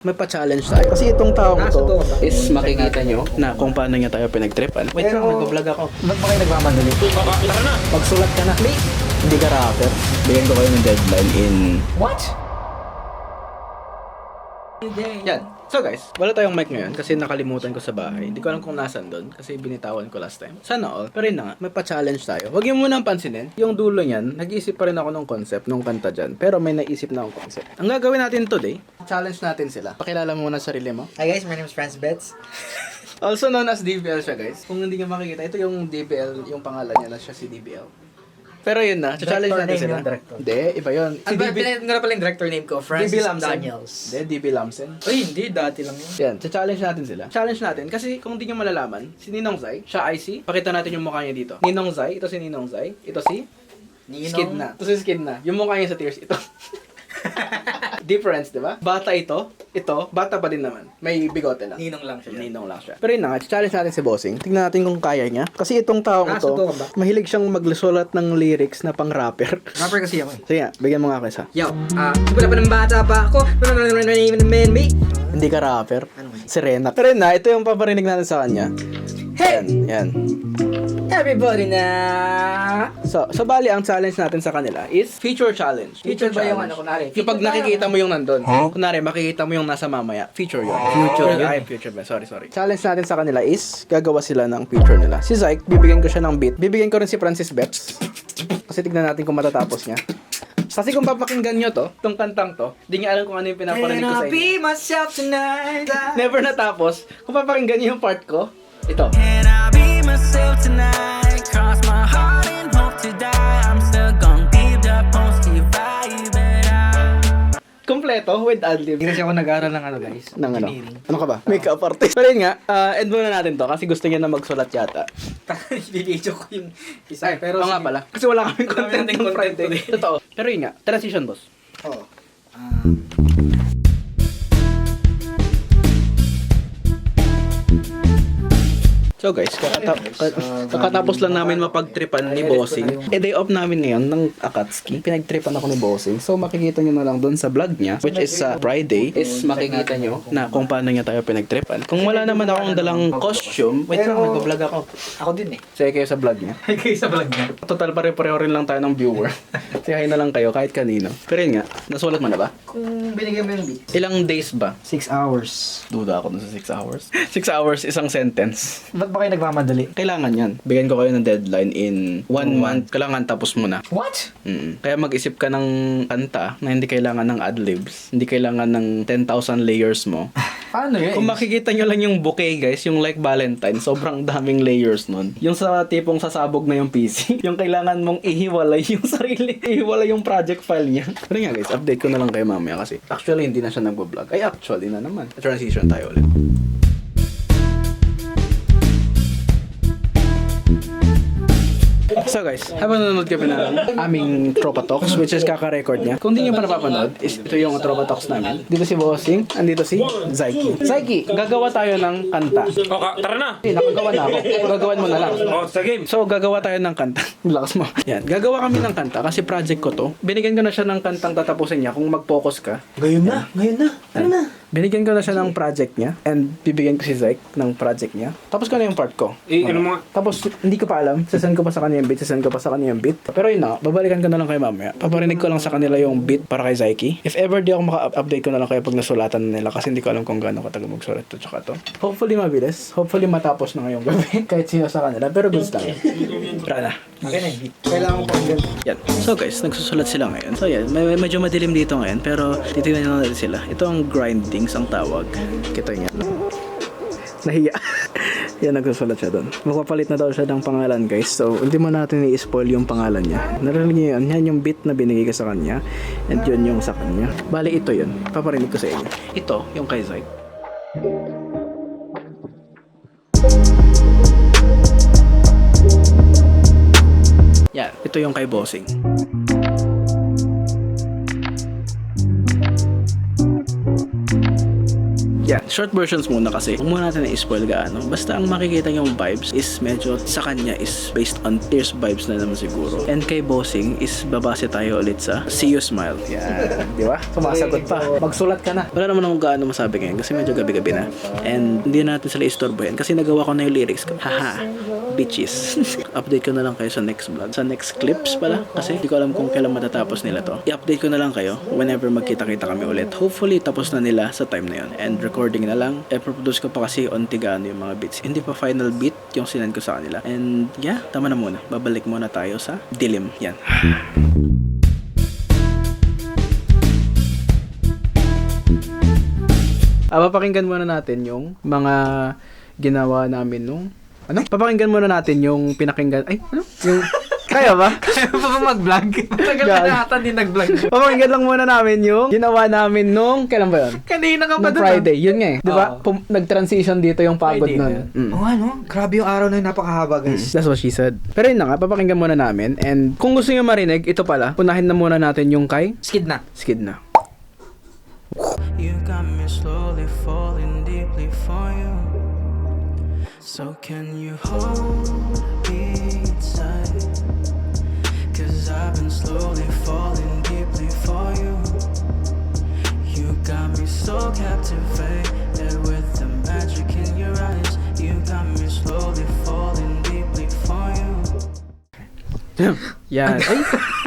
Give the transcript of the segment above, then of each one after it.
May pa-challenge tayo. Kasi itong taong to is makikita nyo na kung paano niya tayo pinagtripan. Wait lang, nag-vlog ako. Ba't ba kayo nagmamadali? Tara na! Magsulat ka na. Hindi ka rapper. Bigyan ko kayo ng deadline in... What? Yan. So guys, wala tayong mic ngayon kasi nakalimutan ko sa bahay. Hindi ko alam kung nasan doon kasi binitawan ko last time. Sana all. Pero yun na nga, may pa-challenge tayo. Huwag yung munang pansinin. Yung dulo niyan, nag-iisip pa rin ako ng concept, nung kanta dyan. Pero may naisip na akong concept. Ang gagawin natin today, challenge natin sila. Pakilala mo muna sa sarili mo. Hi guys, my name is Franz Betts. Also known as DBL siya guys. Kung hindi nyo makikita, ito yung DBL, yung pangalan niya na siya si DBL. Pero yun na, challenge natin name sila. yung director. Hindi, iba yun. Ano ba, pinayin ko na pala yung director name ko, Francis DB Lamsen. Daniels. Hindi, DB Lamsen. Uy, hindi, dati lang yun. Yan, challenge natin sila. Challenge natin kasi kung hindi nyo malalaman, si Ninong Zai, siya IC. Pakita natin yung mukha niya dito. Ninong Zai, ito si Ninong Zai. Ito si Skid na. Ito si Skid na. Yung mukha niya sa tears, ito. Difference, di ba? Bata ito, bata pa din naman. May bigote lang. Ninong lang siya. Ninong lang siya. Pero yun na nga, challenge natin si Bossing. Tingnan natin kung kaya niya. Kasi itong taong ito, subukan ba? mahilig siyang magsulat ng lyrics na pang rapper. Rapper kasi ako eh. Sige nga, bigyan mo nga ako isa. Yo, simula pa ng bata pa ako. Me. Hindi ka rapper. Ano nga? Sirena. Pero yun na, ito yung paparinig natin sa kanya. Hey! Yan. Everybody na! So bali ang challenge natin sa kanila is feature challenge. Feature ba yung challenge. ano, kunwari? Yung pag nakikita mo yung nandun. Kunwari, makikita mo yung nasa mamaya. Feature yun. Future yun. Ay, future ba? Sorry. Challenge natin sa kanila is gagawa sila ng feature nila. Si Zyke, bibigyan ko siya ng beat. Bibigyan ko rin si Francis Betts. Kasi tignan natin kung matatapos niya. Kasi kung papakinggan nyo to, tong kantang to, di niya alam kung ano yung pinaparinig ko sa Can I be inyo. myself tonight? Never natapos. Kung papakinggan nyo yung part ko, ito. Can I be myself tonight? Cross my heart and hope to die. I'm still gon' give the positive vibe that I Kompleto with ad-lib. Hindi kasi ako nag-aaral ng ano guys. Ng ano? Engineering. Ano ka ba? Makeup artist. Pero yun nga, end muna natin to kasi gusto niya na magsulat yata. Bibidyo ko yung isa. Pero nga pala. Kasi wala kaming content kaming ng content Friday. today. Totoo. Pero yun nga, transition boss. Oo. So guys, kakatapos lang namin mapagtripan ni Bossing. Day off namin ngayon ng Akatsuki. Pinagtripan ako ni Bossing. So makikita nyo na lang doon sa vlog niya, which is sa Friday, is makikita nyo na kung paano niya tayo pinagtripan. Kung wala naman akong dalang costume, wait lang, nag-vlog ako. Ako din eh. Say kayo sa vlog niya. Kayo sa vlog niya. Total pare-pareho rin lang tayo ng viewer. Say hi na lang kayo kahit kanino. Pero yun nga, nasulat mo na ba? Kung binigyan mo yung beat. Ilang days ba? 6 hours. Duda ako dun sa 6 hours. 6 hours, isang sentence. Ba't ba kayo nagmamadali? Kailangan yan. Bigyan ko kayo ng deadline in 1 month. Kailangan tapos mo na. What? Kaya mag-isip ka ng kanta na hindi kailangan ng adlibs. Hindi kailangan ng 10,000 layers mo. Paano yun? Kung makikita nyo lang yung bouquet guys, yung like Valentine, sobrang daming layers nun. Yung sa tipong sasabog na yung PC, yung kailangan mong ihiwalay yung sarili, ihiwalay yung project file niya. Pero nga guys, update ko na lang kayo mamaya kasi actually hindi na siya nagbo-vlog. Ay actually na naman. Transition tayo ulit. So guys, habang nanonood kami ng aming Tropa Talks, which is kaka-record niya. Kung di nyo pa napapanood, is ito yung Tropa Talks namin. Dito si Bossing, andito si Zyke. Zyke, gagawa tayo ng kanta. Tara na! Nakagawa na ako. Gagawan mo na lang. Sa game! So, gagawa tayo ng kanta. Lakas mo. Yan. Gagawa kami ng kanta kasi project ko to. Binigyan ko na siya ng kantang tatapusin niya kung mag-focus ka. Ngayon na. Ano na? Binigyan ko na siya ng project niya and bibigyan ko si Zyke ng project niya. Tapos ko na yung part ko. Ano mga... Tapos, hindi ko pa alam. Sasend ko pa sa kanya yung beat. Sasend ko pa sa kanya yung beat. Pero yun na, babalikan ko na lang kayo mamaya. Paparinig ko lang sa kanila yung beat para kay Zyke. If ever di ako maka-update ko na lang kayo pag nasulatan na nila kasi hindi ko alam kung gaano katagal magsulat to tsaka to. Hopefully mabilis. Hopefully matapos na ngayong gabi. Kahit sino sa kanila. Pero goods lang. Tara na. Okay na yung beat. Kailangan ko pang ganun. Yan. So guys, nagsusulat sila ngayon. So yan, medyo madilim dito ngayon. Pero titignan nyo natin sila. Ito ang grindings ang tawag. Kita niya. Nahiya. Yan, nagsusulat siya doon. Magpapalit na daw siya ng pangalan guys. So, hindi mo natin i-spoil yung pangalan niya. Narinig niyo yun. Yan yung beat na binigay ko sa kanya. And yun yung sa kanya. Bali, ito yun. Paparinig ko sa inyo. Ito, yung kay Zyke. Yan. Ito yung kay Bossing. Yan, short versions muna kasi. Huwag muna natin i-spoil gaano. Basta ang makikita yung vibes is medyo sa kanya is based on Tears vibes na naman siguro. And kay Bossing is babase tayo ulit sa See You Smile. Yan, di ba? Sumasagot pa. Magsulat ka na. Wala naman akong gaano masabi ngayon kasi medyo gabi-gabi na. And hindi natin sila istorbohin kasi nagawa ko na yung lyrics ko. Haha, bitches. Update ko na lang kayo sa next vlog. Sa next clips pala. Kasi hindi ko alam kung kailan matatapos nila to. I-update ko na lang kayo whenever magkita-kita kami ulit. Hopefully, tapos na nila sa time na yun. And recording na lang. I-produce ko pa kasi ontigano yung mga beats. Hindi pa final beat yung sinend ko sa kanila. And yeah, tama na muna. Babalik muna tayo sa dilim. Yan. Papakinggan muna natin yung mga ginawa namin nung ano? Papakinggan muna natin yung pinakinggan. Ay, ano? Yung kaya ba? Kaya pa ba mag-vlog? Matagal God. na ata din nag-vlog. Papakinggan lang muna namin yung ginawa namin nung kailan ba yun? Kanina ka pa Nung doon. Friday. Yun nga eh. Di ba? Oo. Nag-transition dito yung pagod Friday nun. ba yun? Oo, ano? Grabe yung araw na yun. Napakahaba, guys. That's what she said. Pero yun na nga, papakinggan muna namin. And kung gusto nyo marinig, ito pala, punahin na muna natin yung kay Skid na. Skid na. You got me slowly falling deeply for you. So can you hold me tight? 'Cause I've been slowly falling deeply for you. You got me so captivated with the magic in your eyes. You got me slowly falling deeply for you. Yan. Ay,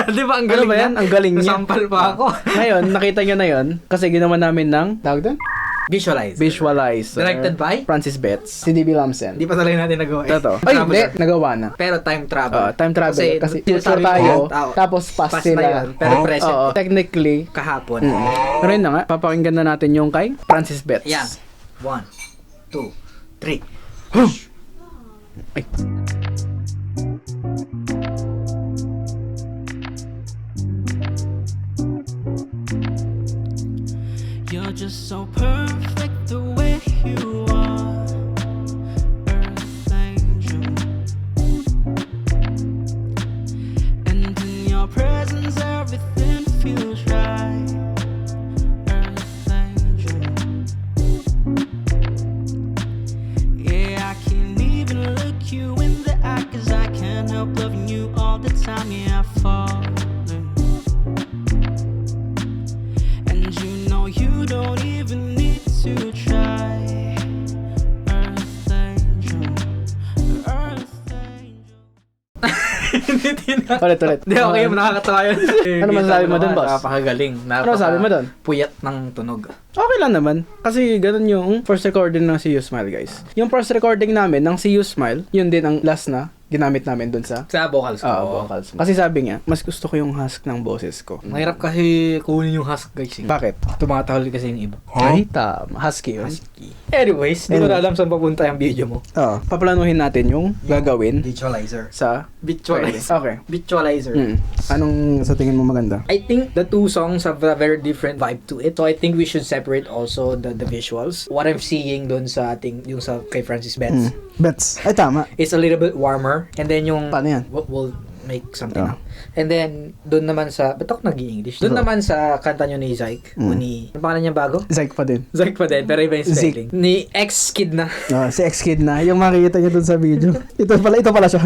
Di ba ang ano galing ba yan? na? Ang galing niya. Nasampal pa ako. Ngayon, nakita nyo na yun kasi ginawa namin ng, tawag doon? Visualize. Visualizer. Directed by? Francis Betts. Si D.B. Lamsen. Hindi pa talaga natin nagawa. Totoo. Ay, hindi. Nagawa na. Pero time travel. Time travel. Kasi sinasabi future tayo, mo, tapos past past sila. na yun, pero present. Oo, technically. Kahapon. Pero yun na nga, papakinggan na natin yung kay Francis Betts. Yan. 1, 2, 3. Ay. You're just so perfect the way you are, Earth angel. And in your presence everything feels right, Earth angel. Yeah, I can't even look you in the eye 'cause I can't help loving you all the time. Yeah, I fall. You don't even need to try, Earth Angel, Earth Angel. Ulit. Hindi, okay yung nakakatawa yun. Ano masasabi mo dun, boss? Napakagaling. Ano masasabi mo dun? Puyat ng tunog. Okay lang naman. Kasi ganun yung first recording ng See You Smile, guys. Yung first recording namin ng See You Smile, yun din ang last na ginamit namin dun sa Sa vocals ko. vocals. Kasi sabi niya, mas gusto ko yung husk ng boses ko. Mahirap kasi kunin yung husk, guys. Bakit? Tumatahol kasi yung iba. Ay, tama. Husky yun. Anyways, di ko na alam saan papunta yung video mo. Oo. Paplanuhin natin yung gagawin Visualizer. sa Visualizer. Okay. Visualizer. Anong sa tingin mo maganda? I think the two songs have a very different vibe to it. So I think we should separate also the visuals. What I'm seeing doon sa ating yung sa kay Francis Betts Bets. Ay, tama. is a little bit warmer, and then yung Paano yan? we'll make something Oh. up. And then doon naman sa ba't ako nag-i-English? Doon naman sa kanta nyo ni Zyke o ni ano pangalan niya bago? Zyke pa din. Zyke pa din, pero iba yung spelling. Ni ex-kid na. Si ex-kid na. Yung makikita niya dun sa video. ito pala siya.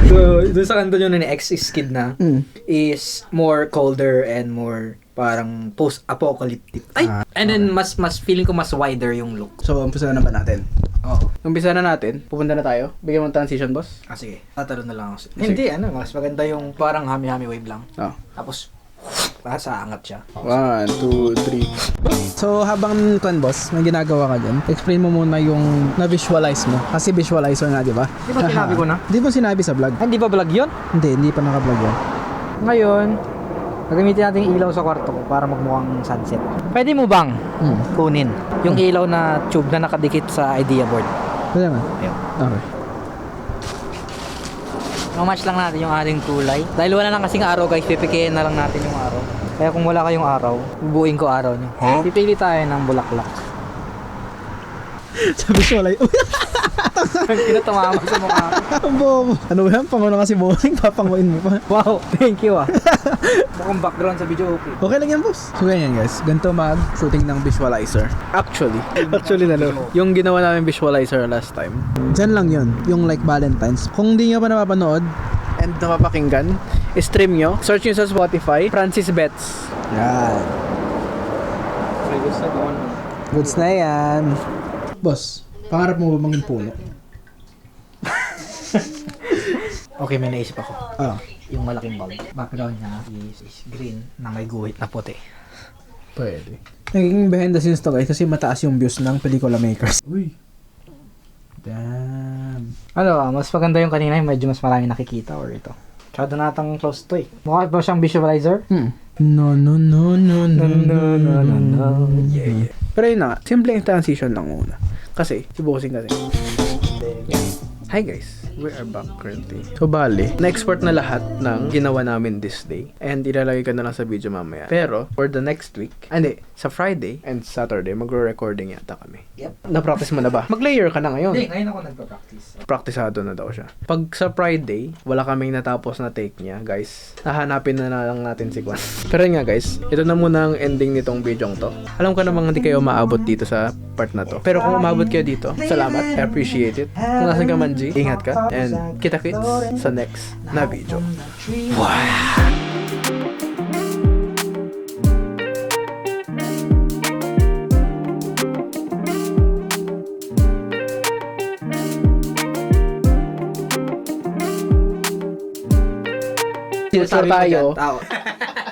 So, doon sa kanta nyo na ni ex-kid na is more colder and more parang post-apocalyptic. Ay! And then, mas feeling ko mas wider yung look. So, umpisa na ba natin? Oo. Umpisa na natin. Pupunta na tayo. Bigyan mo ng transition, boss. Sige. Tatalo na lang ako. Hindi, mas maganda yung parang hami-hami wave lang. Oh. Tapos, sa angat siya. 1, 2, 3. So, habang boss, may ginagawa ka dyan, explain mo muna yung na-visualize mo. Kasi visualizer nga, di ba? Di ba sinabi ko na? Di ba sinabi sa vlog? Hindi ba vlog yun? Hindi pa naka-vlog yan. Ngayon, gagamitin natin yung ilaw sa kwarto ko para magmukhang sunset. Pwede mo bang kunin yung ilaw na tube na nakadikit sa idea board? Pwede nga. Ayun. Okay. match lang natin yung ating kulay. Dahil wala lang kasing araw guys, pipikihin na lang natin yung araw. Kaya kung wala kayong araw, bubuin ko araw nyo. Pipili tayo ng bulaklak. Sa visualize. Kinatama sa mukha ko. Ang bobo. Ano ba yan? Pangulo nga si Boring, papanguin mo pa. Wow, thank you ah. Mukhang background sa video okay. Okay lang yan, boss. So, ganyan guys. Ganito mag-shooting ng visualizer. Actually yung ginawa namin visualizer last time. Diyan lang yun. Yung like Valentine's. Kung hindi nyo pa napapanood and napapakinggan, stream nyo. Search nyo sa Spotify, Francis Betts. Yan. Goods na yan. Boss, pangarap mo ba maging puno? Okay, may naisip ako. Ah, Yung malaking bulb. Background niya is green na may guhit na puti. pwede. Naging behind the scenes to guys kasi mataas yung views ng pelikula makers. Uy. Damn. Ano, mas maganda yung kanina, yung medyo mas marami nakikita or ito. Masyado natang close to eh. Mukha ba siyang visualizer? No. No. Yeah. Pero yun na nga, simpleng transition lang muna. Kasi, si Bossing kasi. Hi guys, we are back currently. So bali, na-export na lahat ng ginawa namin this day. And ilalagay ko na lang sa video mamaya. Pero, for the next week, sa Friday and Saturday, magre-recording yata kami. Yep. Na-practice mo na ba? Mag-layer ka na ngayon. Hindi, ngayon ako nagpa-practice. Praktisado na daw siya. Pag sa Friday, wala kaming natapos na take niya, guys. Hahanapin na lang natin si Kwan. Pero yun nga guys, ito na muna ang ending nitong video to. Alam ko namang hindi kayo maabot dito sa part na to. Pero kung umabot kayo dito, salamat. I appreciate it. Kung nasan ka man, G, ingat ka. And kita-kits sa next na video. Filter tayo.